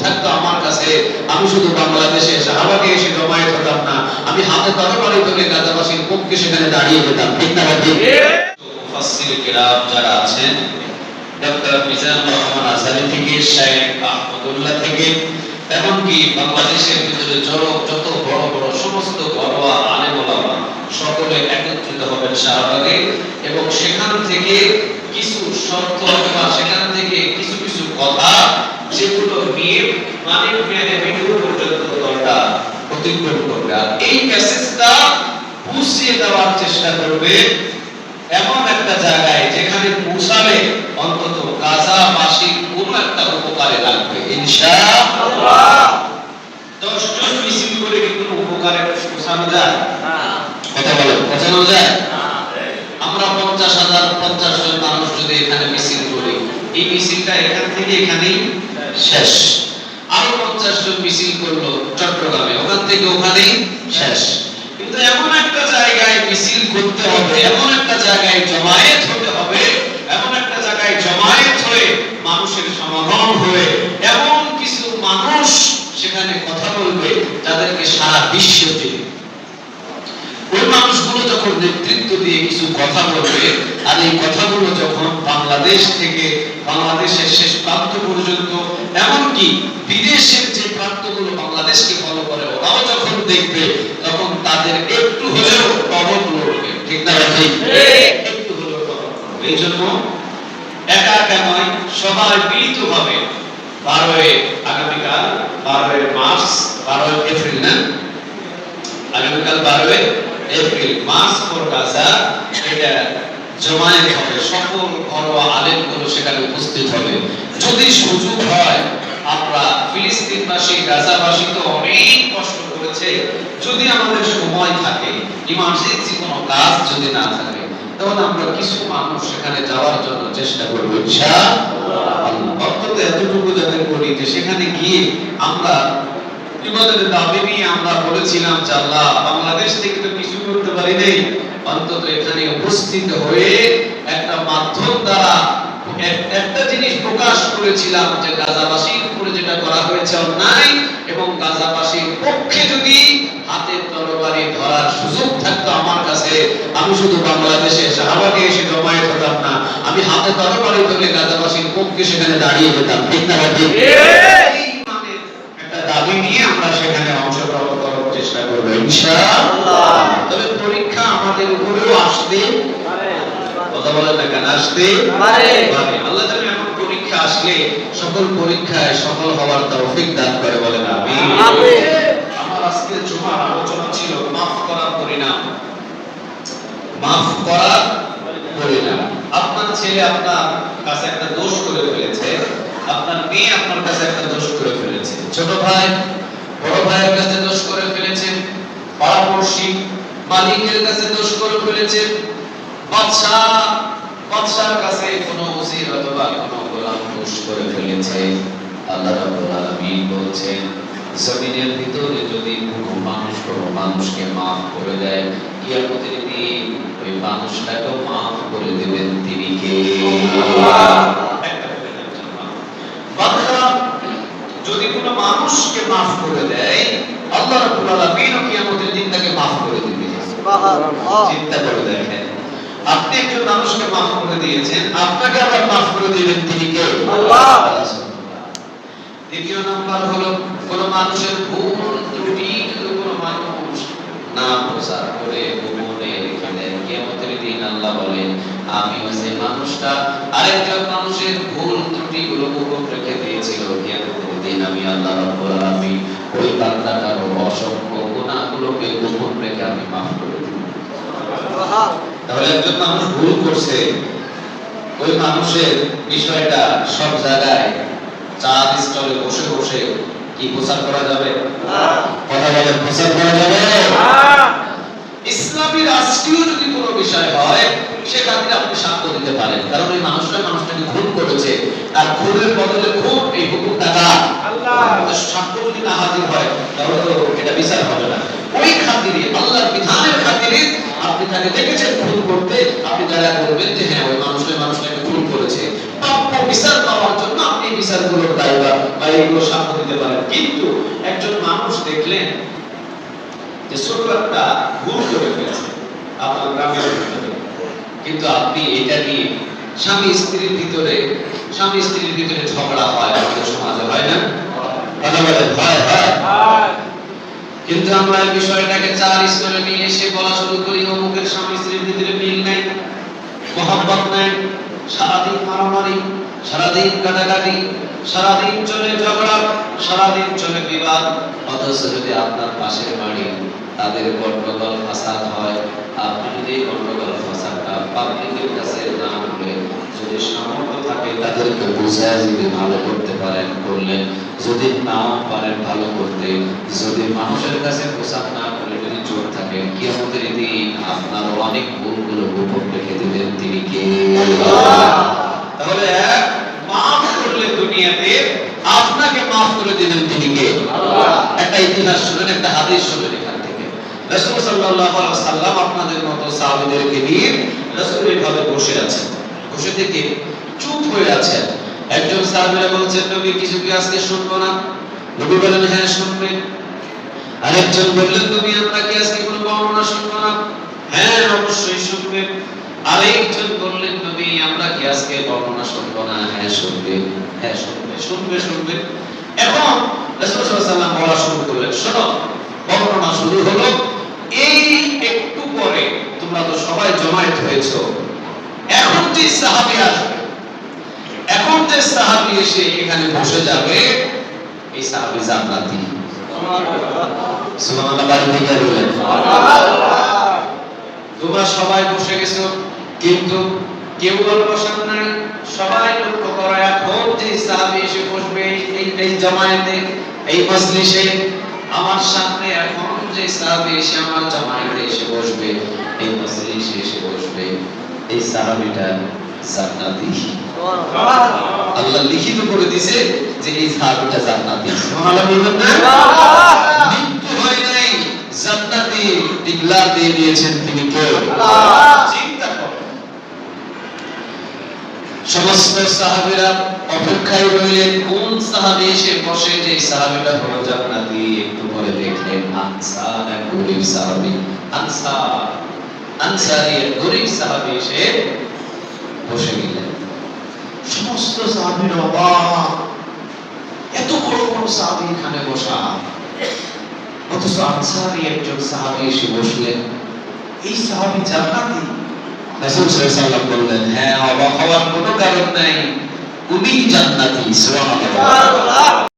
থাকতো আমার কাছে, আমি শুধু বাংলাদেশে শাহবাগে এসে জমায়েত হতাম না, আমি হাতে তরবারি তুলে গাজাবাসীর পক্ষে সেখানে দাঁড়িয়ে যেতাম। ঠিক না ঠিক? মুফাসসির কিরাম যারা আছেন, ডক্টর মিজানুর রহমান আজহারি থেকে শেখ আহমদুল্লাহ থেকে এমনকি বাংলাদেশের ভিতরে যত বড় বড় সমস্ত ঘরোয়া আলেম ওলামা সকলে একত্রিত হবেন শাহবাগে, এবং সেখান থেকে কিছু শর্ত বা সেখান থেকে কিছু কিছু কথা যেগুলো নিয়ে মানে মৃত্যু পর্যন্ত দলটা অতিক্রম করবে, আর এই মেসেজটা বুঝিয়ে দেওয়ার চেষ্টা করবে এমন একটা জায়গায় যেখানে পৌঁছালে অন্তত গাজাবাসীর কোনো একটা উপকারে লাগবে ইনশাআল্লাহ। 10 জন মিছিল করে কি কোনো উপকারে পৌঁছানো যায়? কথা বলেন, পৌঁছানো যায়? আমরা 50 জন মানুষ যদি এখানে মিছিল করি, এই মিছিলটা এখান থেকে এখানেই শেষ। আরো 50 জন মিছিল করলো চট্টগ্রামে, ওখান থেকে ওখানেই শেষ। কিন্তু এমন একটা জায়গায় মিছিল করতে হবে, এমন একটা জায়গায় জমায়েত হতে হবে, এমন একটা জায়গায় জমায়েত হয়ে মানুষের সমাগম হয়ে এমন কিছু মানুষ সেখানে কথা বলবে যাদেরকে সারা বিশ্ব চিনে। ওই মানুষগুলো যখন নেতৃত্ব দিয়ে কিছু কথা বলবে, আর এই কথাগুলো যখন বাংলাদেশ থেকে বাংলাদেশের শেষ প্রান্ত পর্যন্ত, এমনকি বিদেশের যে প্রান্তগুলো বাংলাদেশকে ফলো করে, ওরাও যখন দেখবে, তখন তাদের একটু হলেও টনক নড়বে। ঠিক না ঠিক? একটু হলেও টনক নড়বে। এই জন্য একা একা নয়, সবাই মিলিতভাবে আগামীকাল 12 মার্চ, 12 এপ্রিল না, আগামীকাল 12 এপ্রিল মার্চ ফর গাজা, এটা জমায়েত হবে। সকল ঘরোয়া আলেমগুলো সেখানে উপস্থিত হবে। যদি সুযোগ হয়, আমরা ফিলিস্তিনবাসী গাজাবাসী তো অনেক কষ্ট করেছে, যদি আমাদের সময় থাকে, ইমার্জেন্সি কোনো কাজ যদি না থাকে, তাহলে আমরা কিছু মানুষ সেখানে যাওয়ার জন্য চেষ্টা করব ইনশাআল্লাহ। অন্তত এতটুকু যাতে করি যে সেখানে গিয়ে আমরা ইবাদতের দাবি নিয়ে আমরা বলেছিলাম যে আল্লাহ, বাংলাদেশ থেকে তো কিছু করতে পারি নাই, অন্তত এখানে উপস্থিত হয়ে একটা মাধ্যম দ্বারা একটা জিনিস প্রকাশ করেছিলাম যে গাজাবাসীর উপরে যেটা করা হয়েছে অন্যায়, এবং গাজাবাসীর পক্ষে যদি হাতে তরবারি ধরার সুযোগ থাকতো আমার কাছে, আমি শুধু বাংলাদেশে শাহবাগে এসে জমায়েত হতাম না, আমি হাতে তরবারি তুলে গাজাবাসীর পক্ষে সেখানে দাঁড়িয়ে যেতাম। ঠিক না ঠিক? একটা দাবি নিয়ে আমরা সেখানে অংশগ্রহণ করার চেষ্টা করব ইনশাআল্লাহ। তবে পরীক্ষা আমাদের উপরেও আসতে পারে, কথা বলেন না কেন, আসতে পারে। আল্লাহ জানে এমন পরীক্ষা আসলে সকল পরীক্ষায় সফল হওয়ার তৌফিক দান করে, বলেন আমিন। আমার আজকে জুমার আলোচনা ছিল মাফ করার পরিণাম। মাফ করার পরিণাম। আপনার ছেলে আপনার কাছে একটা দোষ করে ফেলেছে, আপনার মেয়ে আপনার কাছে একটা দোষ করে ফেলেছে, ছোট ভাই বড় ভাইয়ের কাছে দোষ করে ফেলেছে, পাড়াপড়শি মালিকের কাছে দোষ করে ফেলেছে, বাদশার কাছে কোনো উজির অথবা কোনো গোলাম দোষ করে ফেলেছে। আল্লাহ রাব্বুল আলামিন বলছেন, জমিনের ভিতরে যদি কোনো মানুষকে মাফ করে দেয়, কিয়ামতের দিন ওই মানুষটাকে মাফ করে দেবেন তিনি কে? আল্লাহ। বান্দা যদি কোনো মানুষকে মাফ করে দেয়, আল্লাহ রাব্বুল আলামিন কিয়ামতের দিন তাকে মাফ করে দিবেন। সুবহানাল্লাহ। চিন্তা করে দেখেন, আপনি একজন মানুষকে মাফ করে দিয়েছেন, আপনাকে আবার মাফ করে দিবেন তিনি কে? আল্লাহ। দ্বিতীয় নাম্বার হলো, কোন মানুষের ভুল ত্রুটি যদি কোনো মানুষ না প্রচার করে গোপনে রেখে দেয়, কিয়ামতের দিন আল্লাহ বলেন, আমি ওই মানুষটা আরেকজন মানুষের ভুল ত্রুটি গুলো গোপন রেখে দিয়েছিল, কিয়ামতের দিন আমি আল্লাহ রাব্বুল আলামিন ওই বান্দাটার অসংখ্য গুনাহগুলোকে গোপন রেখে আমি মাফ করে দেব। তাহলে একজন মানুষ ভুল করছে, ওই মানুষের বিষয়টা সব জায়গায় চা স্টলে বসে বসে কি প্রচার করা যাবে? কথা বলে প্রচার করা যাবে? ইসলামী রাষ্ট্রীয় যদি কোনো বিষয় হয়, সেক্ষেত্রে আপনি সাক্ষ্য দিতে পারেন, কারণ ওই মানুষটাকে খুন করেছে, তার খুনের বদলে খুন, এই হুকুমটা কার? আল্লাহ। সাক্ষ্য যদি না হাজির হয়, তাহলে তো এটা বিচার হবে না। ওই খাতিরে, আল্লাহর বিধানের খাতিরে আপনি তাকে দেখেছেন খুন করতে, আপনি দয়া করবেন যে হ্যাঁ ওই মানুষটাকে খুন করেছে, পাপ বিচার পাওয়ার জন্য আপনি বিচারগুলো দায়বা বা এইগুলো সাক্ষ্য দিতে পারেন। কিন্তু একজন মানুষ দেখলেন যে ছোট একটা ভুল করে ফেলেছে আপনার গ্রামের ভিতরে, কিন্তু আপনি এটা নিয়ে স্বামী স্ত্রীর ভিতরে ঝগড়া হয়, আমাদের সমাজে হয় না? কথা বলে হয় হয়। কিন্তু আমরা এই বিষয়টাকে চার স্তরে নিয়ে এসে বলা শুরু করি, অমুকের স্বামী স্ত্রীর ভিতরে মিল নাই, মহব্বত নাই, সারাদিন মারামারি, সারাদিন কাটাকাটি, সারাদিন চলে ঝগড়া, সারাদিন চলে বিবাদ। অথচ যদি আপনার পাশের বাড়ি তাদের গন্ডগোল ফাসাদ হয়, আপনি যদি গন্ডগোল ফাসাদটা পাবলিকের কাছে না বলে যদি সামর্থ্য থাকে তাদেরকে বোঝায় যদি ভালো করতে পারেন করলেন, যদি নাও পারেন ভালো করতে, যদি মানুষের কাছে প্রচার না করে যদি জোর থাকে, কিয়ামতের দিন আপনার অনেক ভুলগুলো গোপন রেখে দিবেন তিনি কে? তাহলে মাফ করলে দুনিয়াতে আপনাকে মাফ করে দিবেন তিনি কে? একটা ইতিহাস শুনেন, একটা হাদিস শুনেন এখান থেকে। রাসূল সাল্লাল্লাহু আলাইহি ওয়াসাল্লাম আপনাদের মতো সাহাবীদেরকে নিয়ে রাসূল এইভাবে বসে আছেন, বসে থেকে চুপ হয়ে আছেন। একজন সাহাবীরা বলছেন, নবী কিছু কি আজকে শুনবো না? নবী বলেন, হ্যাঁ শুনবেন। আরেকজন বললেন, নবী আমরা কি আজকে কোনো বর্ণনা শুনবো না? হ্যাঁ অবশ্যই শুনবেন। আরেকজন বললেন, নবী আমরা কি আজকে বর্ণনা শুনবো না? হ্যাঁ শুনবে, হ্যাঁ শুনবে। এখন রাসূল সাল্লাল্লাহু আলাইহি ওয়াসাল্লাম বলা শুরু করলেন, শোনো বর্ণনা শুরু হলো। এই একটু পরে তোমরা তো সবাই জমায়েত হয়েছো, এখন যে সাহাবী আসবে, এখন যে সাহাবী এসে এখানে বসে যাবে, এই সাহাবী জান্নাতি। সুবহানাল্লাহ, বলেন সুবহানাল্লাহ। তোমরা সবাই বসে গেছো, কিন্তু কেউ আর বসার নাই। সবাই লক্ষ্য করো, এখন যে সাহাবী এসে বসবে এই জামায়াতে, এই মজলিসে, আমার সামনে এখন যে সাহাবী এসে আমার জামায়াতে এসে বসবে, এই মজলিসে এসে বসবে, এই সাহাবীটা জান্নাতি। আল্লাহ লিখিত করে দিয়েছে যে এই সাহাবীটা জান্নাতি। সুবহানাল্লাহ বলবেন না? মৃত্যু হয় নাই, জান্নাতি ডিক্লার দিয়ে দিয়েছেন তিনি কে? আল্লাহ। চিন্তা করুন, সমস্ত সাহাবীরা অপেক্ষায় রইলেন কোন সাহাবী এসে বসে, যে সাহাবীটা হলো জান্নাতি। একটু পরে দেখলেন আনসার, এক গরীব সাহাবী, আনসারী এক গরীব সাহাবী এসে বসে গেলেন। সমস্ত সাহাবীরা অবাক, এত বড় বড় সাহাবী এখানে বসা, অথচ আনসারী একজন সাহাবী এসে বসলেন, এই সাহাবী জান্নাতি। রাসূল সাল্লাল্লাহু আলাইহি ওয়াসাল্লাম বললেন, হ্যাঁ অবাক হওয়ার কোনো কারণ নাই, উনি জান্নাতি। সুবহানাল্লাহ।